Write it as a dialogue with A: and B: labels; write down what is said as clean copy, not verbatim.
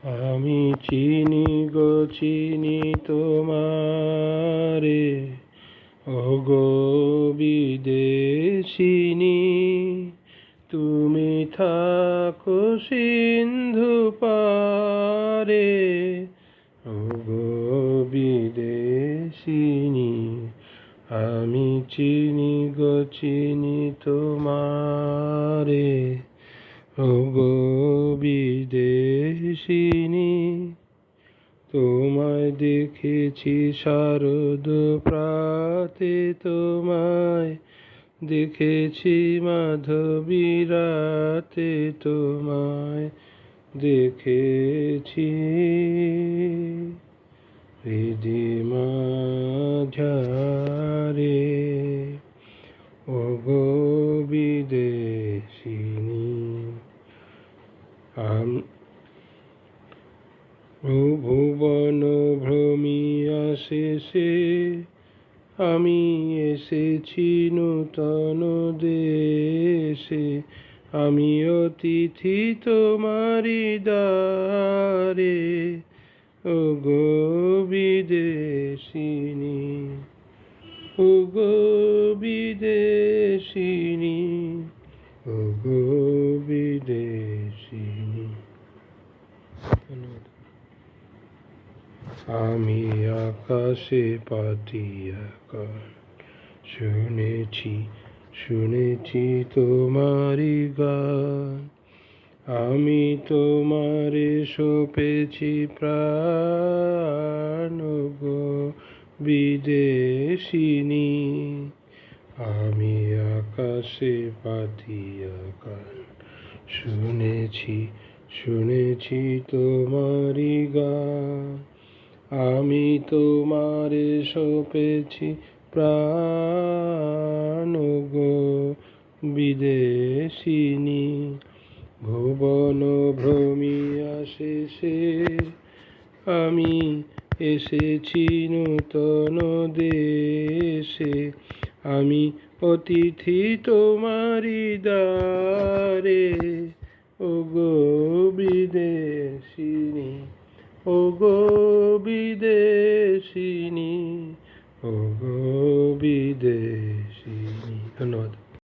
A: আমি চিনি গো চিনি তোমারে, ওগো বিদেশিনী। তুমি থাকো সিন্ধু পারে, ওগো বিদেশিনী। আমি চিনি গো চিনি তোমারে, ওগো বিদেশিনী। তোমায় দেখেছি শারদ প্রাতে, তোমায় দেখেছি মাধবী রাতে, তোমায় দেখেছি হৃদি মাঝারে, ওগো বিদেশিনী। ভুবন ভ্রমিয়া শেষে আমি এসেছি নূতন দেশে। আমি অতিথি তোমারি দ্বারে, ওগো বিদেশিনী, ওগো বিদেশিনী, ওগো বিদেশিনী। আমি আকাশে পাতিয়া গান শুনেছি, শুনেছি তোমারি গান। আমি তোমারে সঁপেছি প্রাণ, গো বিদেশিনী। আমি আকাশে পাতিয়া গান শুনেছি, শুনেছি তোমারি গান। আমি তোমারে সঁপেছি প্রাণ, গো বিদেশিনী। ভুবন ভ্রমিয়া শেষে আমি এসেছি নূতন দেশে। আমি অতিথি তোমারি দ্বারে, ওগো বিদেশিনী।